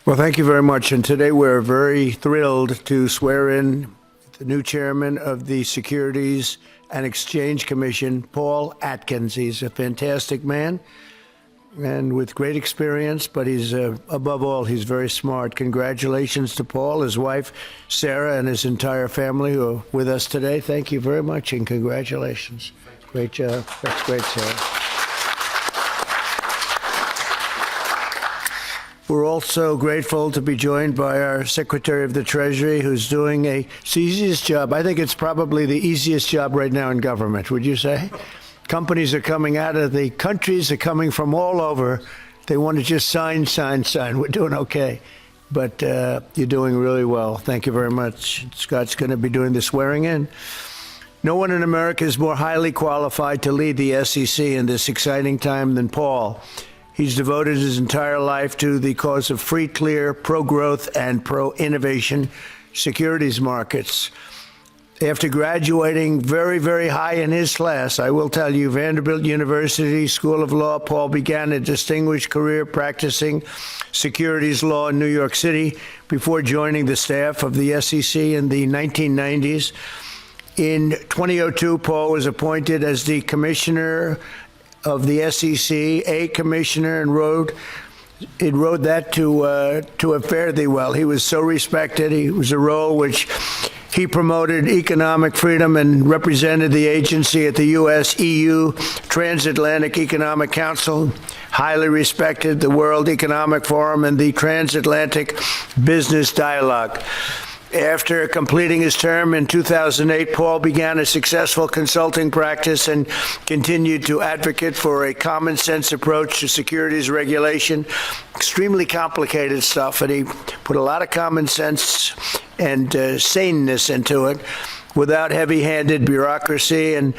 Well, thank you very much. And today we're very thrilled to swear in the new chairman of the Securities and Exchange Commission, Paul Atkins. He's a fantastic man and with great experience, but he's, above all, he's very smart. Congratulations to Paul, his wife, Sarah, and his entire family who are with us today. Thank you very much and congratulations. Great job. That's great, Sarah. We're also grateful to be joined by our Secretary of the Treasury, who's doing it's the easiest job. I think it's probably the easiest job right now in government, would you say? Companies are coming out of the countries, are coming from all over. They want to just sign. We're doing okay. But you're doing really well. Thank you very much. Scott's going to be doing the swearing in. No one in America is more highly qualified to lead the SEC in this exciting time than Paul. He's devoted his entire life to the cause of free, clear, pro-growth, and pro-innovation securities markets. After graduating very, very high in his class, I will tell you, Vanderbilt University School of Law, Paul began a distinguished career practicing securities law in New York City before joining the staff of the SEC in the 1990s. In 2002, Paul was appointed as the commissioner of the SEC, a commissioner, and rode that to a fairly well. He was so respected. He was a role which he promoted economic freedom and represented the agency at the U.S.-EU Transatlantic Economic Council, highly respected the World Economic Forum and the Transatlantic Business Dialogue. After completing his term in 2008, Paul began a successful consulting practice and continued to advocate for a common-sense approach to securities regulation. Extremely complicated stuff, and he put a lot of common sense and saneness into it without heavy-handed bureaucracy and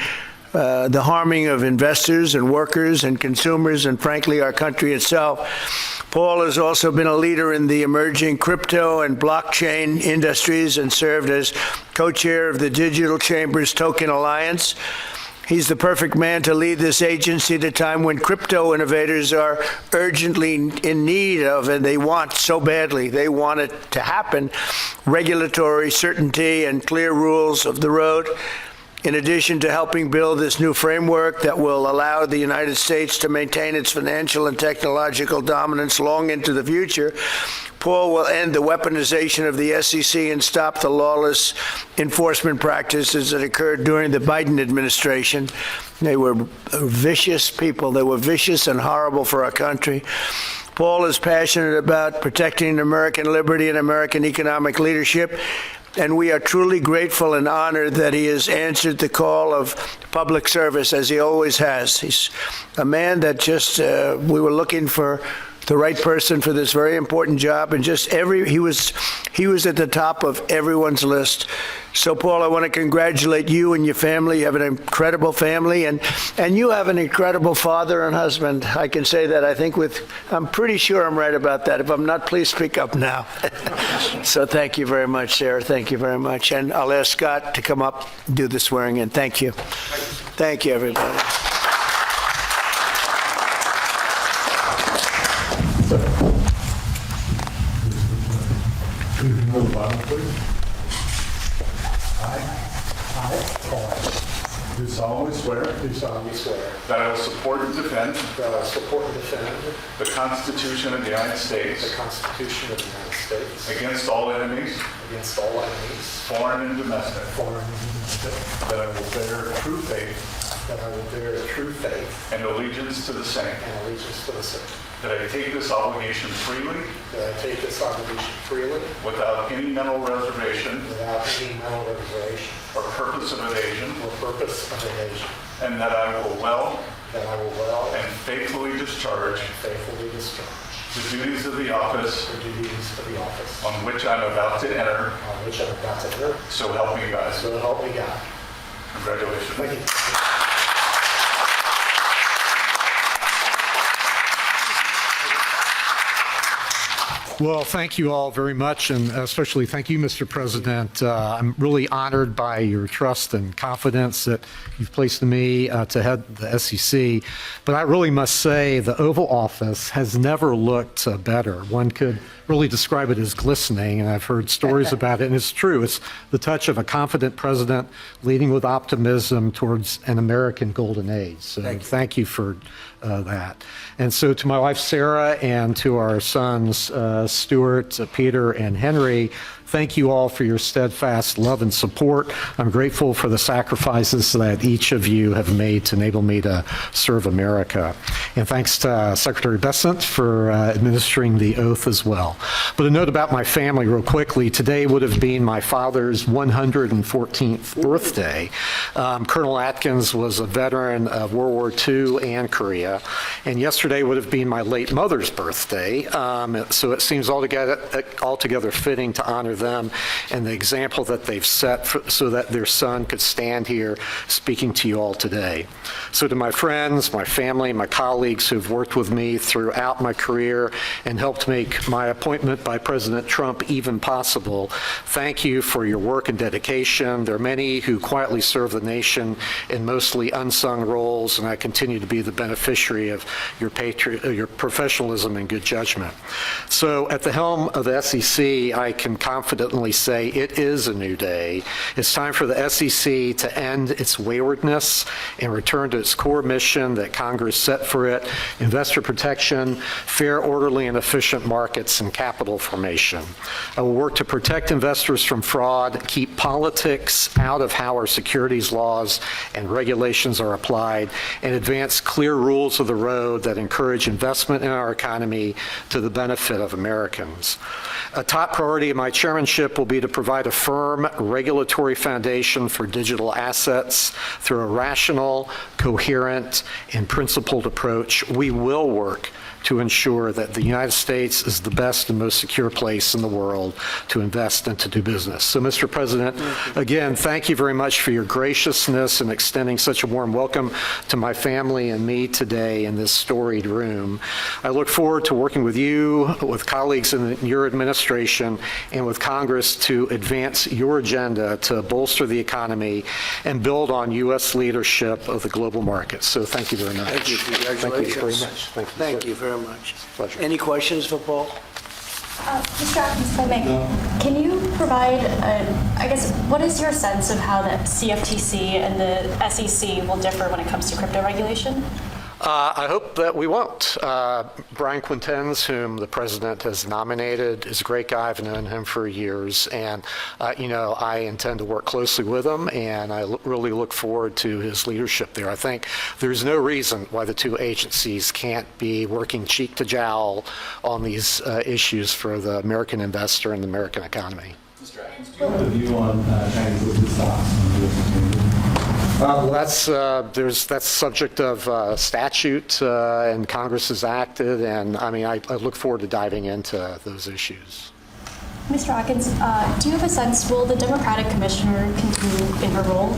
the harming of investors and workers and consumers and, frankly, our country itself. Paul has also been a leader in the emerging crypto and blockchain industries and served as co-chair of the Digital Chambers Token Alliance. He's the perfect man to lead this agency at a time when crypto innovators are urgently in need of, and they want so badly, they want it to happen, regulatory certainty and clear rules of the road. In addition to helping build this new framework that will allow the United States to maintain its financial and technological dominance long into the future, Paul will end the weaponization of the SEC and stop the lawless enforcement practices that occurred during the Biden administration. They were vicious people. They were vicious and horrible for our country. Paul is passionate about protecting American liberty and American economic leadership. And we are truly grateful and honored that he has answered the call of public service, as he always has. He's a man that just, we were looking for the right person for this very important job, and just he was at the top of everyone's list. So, Paul, I want to congratulate you and your family. You have an incredible family, and you have an incredible father and husband. I can say that, I think, I'm pretty sure I'm right about that. If I'm not, please speak up now. So thank you very much, Sarah. Thank you very much. And I'll ask Scott to come up and do the swearing in. Thank you. Thank you, everybody. I, Paul, Do solemnly swear do solemnly swear that I will support and defend that I will support and defend the Constitution of the United States the Constitution of the United States against all enemies, against all enemies, foreign and domestic, foreign and domestic, that I will bear true faith that I will bear true faith and allegiance to the same, and allegiance to the same, that I take this obligation freely that I take this obligation freely without any mental reservation without any mental reservation or purpose of evasion, or purpose of evasion, and that I will well that I will well and faithfully discharge and faithfully discharge the duties of the office the duties of the office on which I'm about to enter, on which I'm about to enter. so help me God. So help me God. Congratulations. Thank you. Well, thank you all very much, and especially thank you, Mr. President. I'm really honored by your trust and confidence that you've placed in me to head the SEC. But I really must say the Oval Office has never looked better. One could really describe it as glistening, and I've heard stories about it, and it's true. It's the touch of a confident president leading with optimism towards an American golden age. So thank you for that. And so to my wife, Sarah, and to our sons, Stuart, Peter, and Henry, thank you all for your steadfast love and support. I'm grateful for the sacrifices that each of you have made to enable me to serve America. And thanks to Secretary Bessent for administering the oath as well. But a note about my family real quickly. Today would have been my father's 114th birthday. Colonel Atkins was a veteran of World War II and Korea. And yesterday would have been my late mother's birthday. So it seems altogether fitting to honor them and the example that they've set so that their son could stand here speaking to you all today. So to my friends, my family, my colleagues who've worked with me throughout my career and helped make my appointment by President Trump even possible, thank you for your work and dedication. There are many who quietly serve the nation in mostly unsung roles, and I continue to be the beneficiary of your professionalism and good judgment. So at the helm of the SEC, I can confidently say it is a new day. It's time for the SEC to end its waywardness and return to its core mission that Congress set for it: investor protection, fair, orderly, and efficient markets, and capital formation. I will work to protect investors from fraud, keep politics out of how our securities laws and regulations are applied, and advance clear rules of the road that encourage investment in our economy to the benefit of Americans. A top priority of my chairmanship will be to provide a firm regulatory foundation for digital assets through a rational, coherent, and principled approach. We will work to ensure that the United States is the best and most secure place in the world to invest and to do business. So, Mr. President, again, thank you very much for your graciousness in extending such a warm welcome to my family and me today in this storied room. I look forward to working with you, with colleagues in your administration, and with Congress to advance your agenda to bolster the economy and build on U.S. leadership of the global market. So thank you very much. Thank you. Congratulations. Thank you very much. Thank you very much. Pleasure. Any questions for Paul? Mr. Atkins, if I may, can you provide, what is your sense of how the CFTC and the SEC will differ when it comes to crypto regulation? I hope that we won't. Brian Quintenz, whom the president has nominated, is a great guy. I've known him for years, and I intend to work closely with him, and I really look forward to his leadership there. I think there's no reason why the two agencies can't be working cheek to jowl on these issues for the American investor and the American economy. Mr. Atkins, do you have a view on Chinese listed stocks? Well, that's subject of statute, and Congress has acted, and I look forward to diving into those issues. Mr. Atkins, do you have a sense, will the Democratic commissioner continue in her role?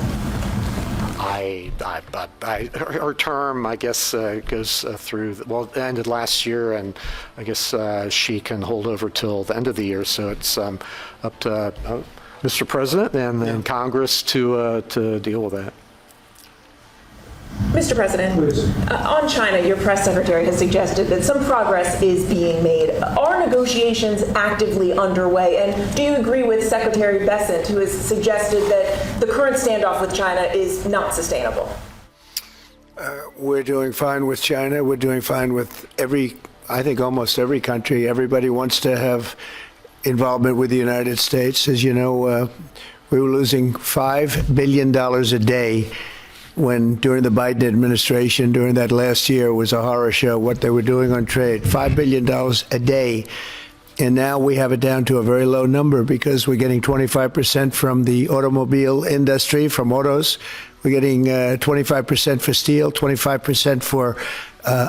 Her term, I guess, goes through, it ended last year, and I guess she can hold over till the end of the year, so it's up to Mr. President and then Congress to deal with that. Mr. President, on China, your press secretary has suggested that some progress is being made. Are negotiations actively underway? And do you agree with Secretary Bessent, who has suggested that the current standoff with China is not sustainable? We're doing fine with China. We're doing fine with almost every country. Everybody wants to have involvement with the United States. As you know, we were losing $5 billion a day during the Biden administration, during that last year, was a horror show what they were doing on trade. $5 billion a day. And now we have it down to a very low number because we're getting 25% from the automobile industry, from autos. We're getting 25% for steel, 25% for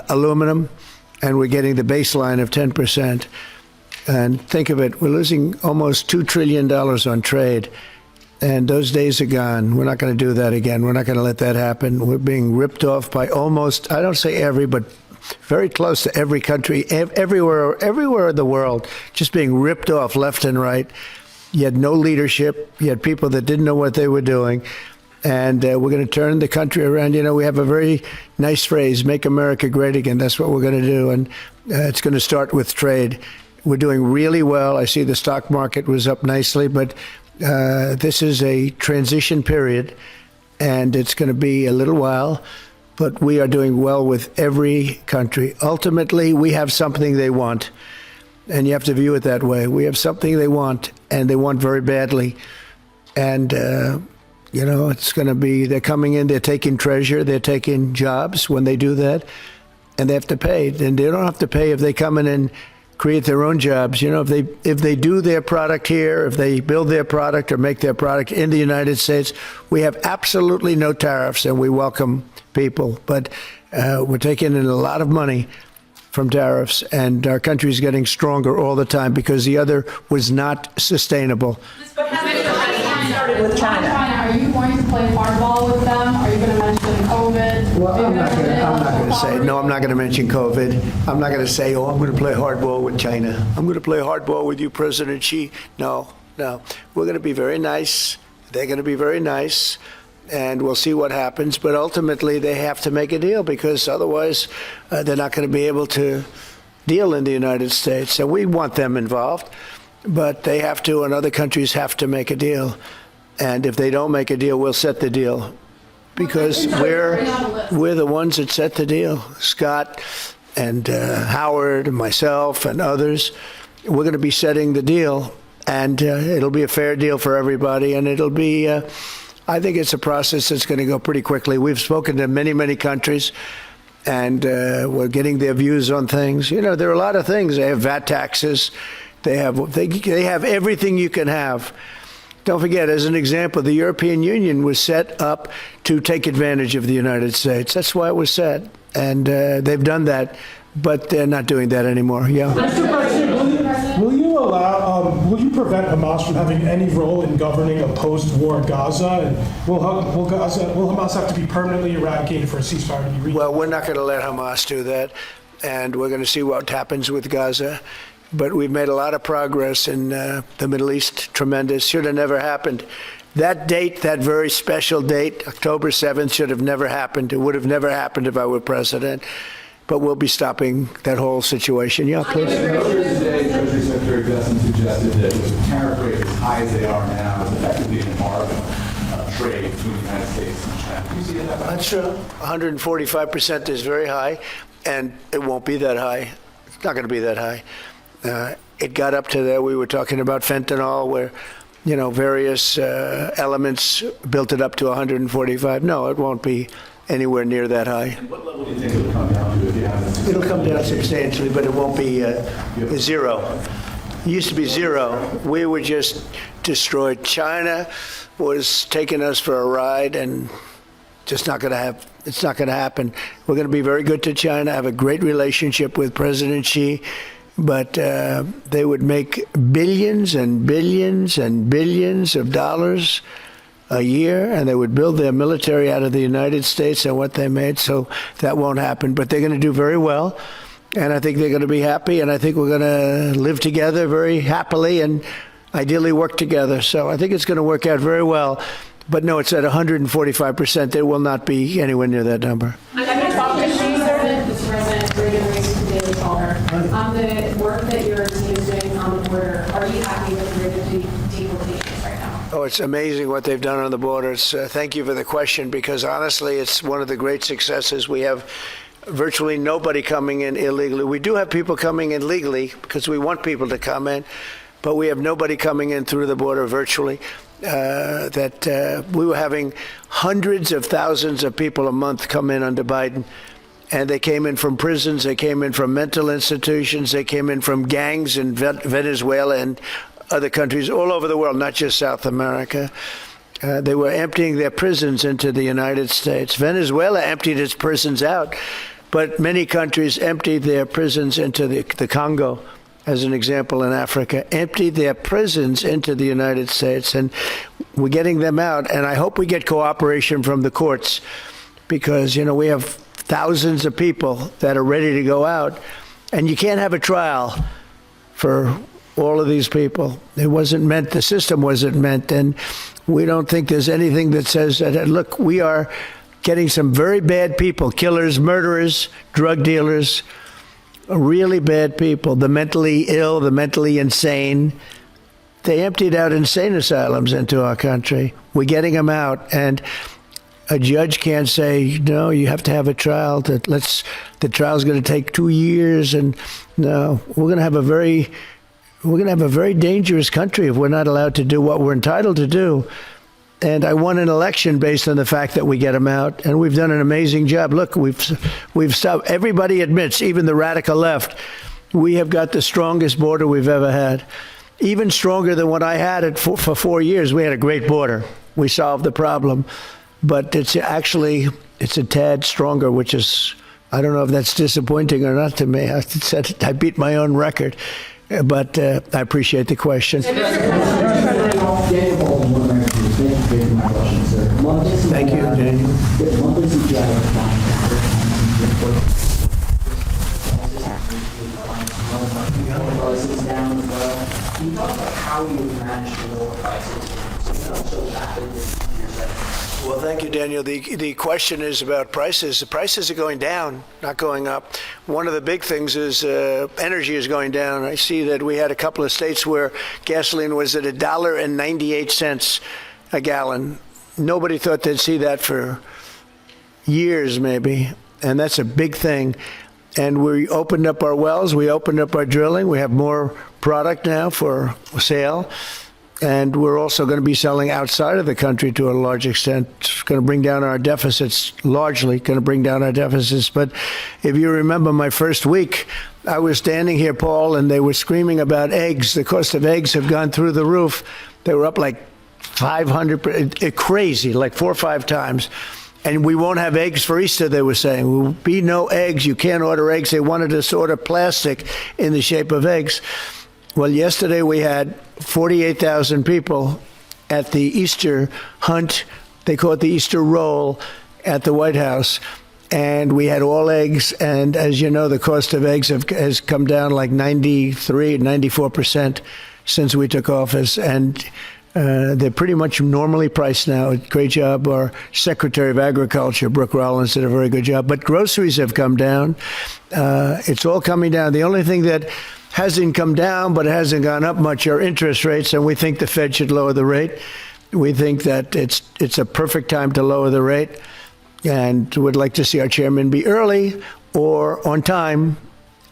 aluminum, and we're getting the baseline of 10%. And think of it, we're losing almost $2 trillion on trade. And those days are gone. We're not going to do that again. We're not going to let that happen. We're being ripped off by almost, I don't say every, but very close to every country, everywhere in the world, just being ripped off left and right. You had no leadership. You had people that didn't know what they were doing. And we're going to turn the country around. You know, we have a very nice phrase, make America great again. That's what we're going to do. And it's going to start with trade. We're doing really well. I see the stock market was up nicely, but this is a transition period, and it's going to be a little while. But we are doing well with every country. Ultimately, we have something they want, and you have to view it that way. We have something they want, and they want very badly. And you know, it's going to be, they're coming in, they're taking treasure, they're taking jobs when they do that, and they have to pay. And they don't have to pay if they come in and create their own jobs. You know, if they do their product here, if they build their product or make their product in the United States, we have absolutely no tariffs, and we welcome people. But we're taking in a lot of money from tariffs, and our country is getting stronger all the time because the other was not sustainable. Started with China. Are you going to play hardball with them? Are you going to mention COVID? Well, I'm not going to say, no, I'm not going to mention COVID. I'm not going to say, oh, I'm going to play hardball with China. I'm going to play hardball with you, President Xi. No. We're going to be very nice. They're going to be very nice, and we'll see what happens. But ultimately, they have to make a deal because otherwise they're not going to be able to deal in the United States. And we want them involved, but they have to, and other countries have to make a deal. And if they don't make a deal, we'll set the deal because we're the ones that set the deal. Scott and Howard and myself and others, we're going to be setting the deal, and it'll be a fair deal for everybody. And it'll be, I think it's a process that's going to go pretty quickly. We've spoken to many, many countries, and we're getting their views on things. You know, there are a lot of things. They have VAT taxes. They have everything you can have. Don't forget, as an example, the European Union was set up to take advantage of the United States. That's why it was set. And they've done that, but they're not doing that anymore. Yeah. Mr. President, will you prevent Hamas from having any role in governing a post-war Gaza? And will Hamas have to be permanently eradicated for a ceasefire to be reached? Well, we're not going to let Hamas do that, and we're going to see what happens with Gaza. But we've made a lot of progress in the Middle East, tremendous. Should have never happened. That date, that very special date, October 7th, should have never happened. It would have never happened if I were president. But we'll be stopping that whole situation. Yeah, please. Earlier today, Treasury Secretary Bessent suggested that with tariff rates as high as they are now, it's effectively an embargo trade between the United States and China. Do you see that? That's true. 145% is very high, and it won't be that high. It's not going to be that high. It got up to there. We were talking about fentanyl, where, you know, various elements built it up to 145. No, it won't be anywhere near that high. And what level do you think it will come down to if you have It'll come down substantially, but it won't be zero. It used to be zero. We were just destroyed. China was taking us for a ride, and just not going to have. It's not going to happen. We're going to be very good to China. Have a great relationship with President Xi. But they would make billions and billions and billions of dollars a year, and they would build their military out of the United States and what they made, so that won't happen. But they're going to do very well, and I think they're going to be happy, and I think we're going to live together very happily and ideally work together. So I think it's going to work out very well. But no, it's at 145%. It will not be anywhere near that number. Mr. President, Reagan Race to Daily Caller. On the work that your team is doing on the border, are you happy with the rate of deportations right now? Oh, it's amazing what they've done on the border. Thank you for the question, because honestly, it's one of the great successes. We have virtually nobody coming in illegally. We do have people coming in legally because we want people to come in, but we have nobody coming in through the border virtually. We were having hundreds of thousands of people a month come in under Biden. And they came in from prisons, they came in from mental institutions, they came in from gangs in Venezuela and other countries all over the world, not just South America. They were emptying their prisons into the United States. Venezuela emptied its prisons out, but many countries emptied their prisons into the Congo, as an example, in Africa, emptied their prisons into the United States. And we're getting them out, and I hope we get cooperation from the courts, because, you know, we have thousands of people that are ready to go out, and you can't have a trial for all of these people. It wasn't meant, the system wasn't meant, and we don't think there's anything that says that, look, we are getting some very bad people, killers, murderers, drug dealers, really bad people, the mentally ill, the mentally insane. They emptied out insane asylums into our country. We're getting them out, and a judge can't say, no, you have to have a trial. The trial's going to take 2 years, and no, we're going to have a very dangerous country if we're not allowed to do what we're entitled to do. And I won an election based on the fact that we get them out, and we've done an amazing job. Look, we've stopped. Everybody admits, even the radical left, we have got the strongest border we've ever had, even stronger than what I had it for 4 years. We had a great border. We solved the problem, but it's a tad stronger, which is, I don't know if that's disappointing or not to me. I beat my own record, but I appreciate the question. Thank you, Daniel. Well, thank you, Daniel. The question is about prices. The prices are going down, not going up. One of the big things is energy is going down. I see that we had a couple of states where gasoline was at $1.98 a gallon. Nobody thought they'd see that for years, maybe, and that's a big thing. And we opened up our wells, we opened up our drilling, we have more product now for sale, and we're also going to be selling outside of the country to a large extent. It's going to bring down our deficits, largely going to bring down our deficits. But if you remember my first week, I was standing here, Paul, and they were screaming about eggs. The cost of eggs have gone through the roof. They were up like 500, crazy, like 4 or 5 times. And we won't have eggs for Easter, they were saying. There will be no eggs. You can't order eggs. They wanted us to order plastic in the shape of eggs. Well, yesterday we had 48,000 people at the Easter hunt. They call it the Easter roll at the White House. And we had all eggs. And as you know, the cost of eggs has come down like 94% since we took office. And they're pretty much normally priced now. Great job. Our Secretary of Agriculture, Brooke Rollins, did a very good job. But groceries have come down. It's all coming down. The only thing that hasn't come down, but it hasn't gone up much, are interest rates, and we think the Fed should lower the rate. We think that it's a perfect time to lower the rate, and would like to see our chairman be early or on time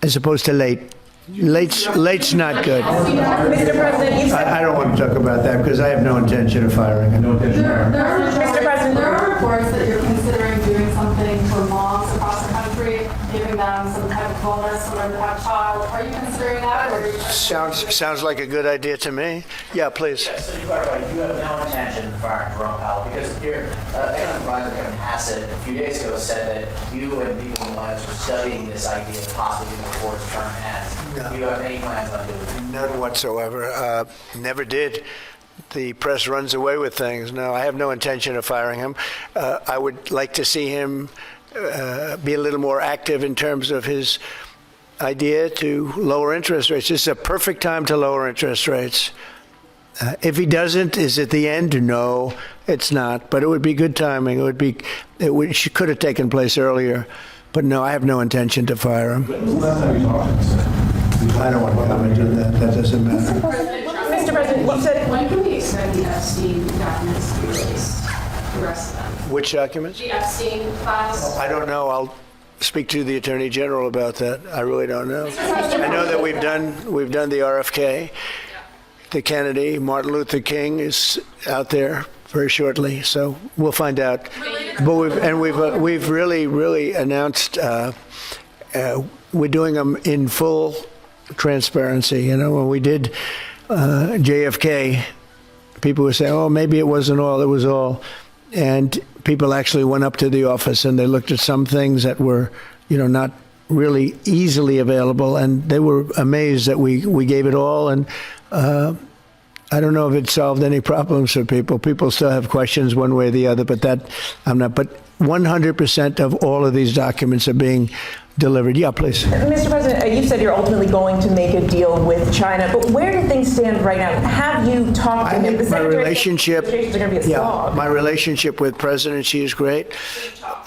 as opposed to late. Late's not good. Mr. President, I don't want to talk about that because I have no intention of firing him. Mr. President, there are reports that you're considering doing something for moms across the country, giving them some type of bonus whenever they have a child. Are you considering that? Or are you Sounds like a good idea to me. Yeah, please. Yes, so you are right. You have no intention of firing Jerome Powell because your economic advisor, Kevin Hassett, a few days ago said that you and people in the White House were studying this idea of possibly before his term ends. No. Do you have any plans on doing it? None whatsoever. Never did. The press runs away with things. No, I have no intention of firing him. I would like to see him be a little more active in terms of his idea to lower interest rates. This is a perfect time to lower interest rates. If he doesn't, is it the end? No, it's not. But it would be good timing. It could have taken place earlier. But no, I have no intention to fire him. I don't want to comment on that. That doesn't matter. Mr. President, you said When can we expect the Epstein documents to be released? The rest of them? Which documents? The Epstein files? I don't know. I'll speak to the Attorney General about that. I really don't know. I know that we've done the RFK. The Kennedy, Martin Luther King is out there very shortly, so we'll find out. But we've really announced we're doing them in full transparency. You know, when we did JFK, people were saying, "Oh, maybe it wasn't all; it was all." And people actually went up to the office and they looked at some things that were, not really easily available, and they were amazed that we gave it all. And I don't know if it solved any problems for people. People still have questions one way or the other, but that I'm not. But 100% of all of these documents are being delivered. Yeah, please. Mr. President, you said you're ultimately going to make a deal with China, but where do things stand right now? Have you talked to him? The My Secretary relationship, said negotiations are going to be a slog. my relationship with President Xi is great.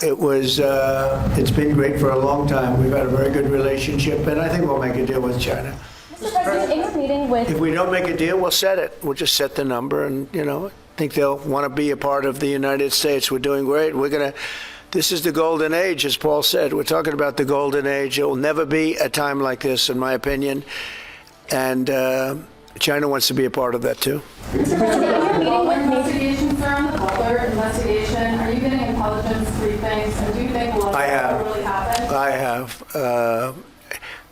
It's been great for a long time. We've had a very good relationship, and I think we'll make a deal with China. Mr. President, in your meeting with If we don't make a deal, we'll set it. We'll just set the number, and I think they'll want to be a part of the United States. We're doing great. This is the golden age, as Paul said. We're talking about the golden age. There will never be a time like this, in my opinion. And China wants to be a part of that, too. Mr. President, in your meeting with me. Investigation, sir, on the Butler investigation, are you getting intelligence briefings, and do you think a lot of I have. that really happened? I have.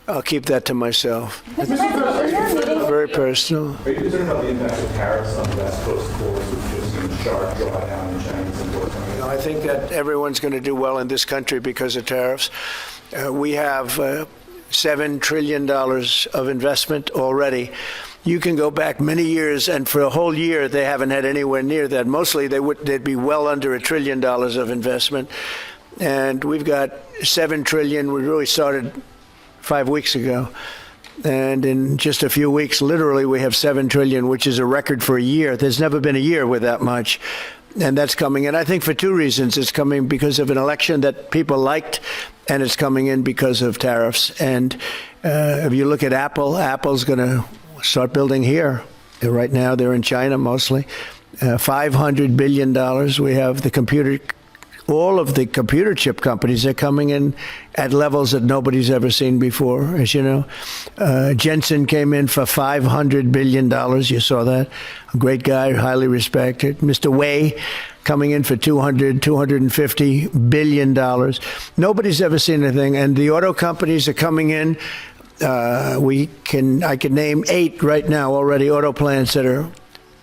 I'll keep that to myself. Mr. President, in your meeting with Very personal. Are you concerned about the impact of tariffs on the West Coast ports, which have seen a sharp drawdown in Chinese imports coming in? I think that everyone's going to do well in this country because of tariffs. We have $7 trillion of investment already. You can go back many years, and for a whole year, they haven't had anywhere near that. Mostly, they'd be well under $1 trillion of investment. And we've got $7 trillion. We really started 5 weeks ago. And in just a few weeks, literally, we have $7 trillion, which is a record for a year. There's never been a year with that much. And that's coming in, I think, for two reasons. It's coming because of an election that people liked, and it's coming in because of tariffs. And if you look at Apple's going to start building here. Right now, they're in China mostly. $500 billion. We have all of the computer chip companies are coming in at levels that nobody's ever seen before, as you know. Jensen came in for $500 billion. You saw that. A great guy, highly respected. Mr. Wei coming in for $250 billion. Nobody's ever seen anything. And the auto companies are coming in. I can name 8 right now already, auto plants that are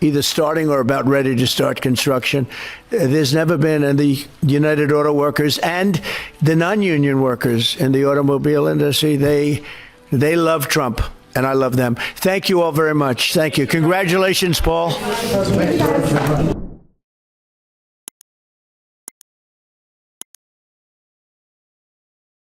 either starting or about ready to start construction. There's never been, and the United Auto Workers and the non-union workers in the automobile industry, they love Trump, and I love them. Thank you all very much. Thank you. Congratulations, Paul.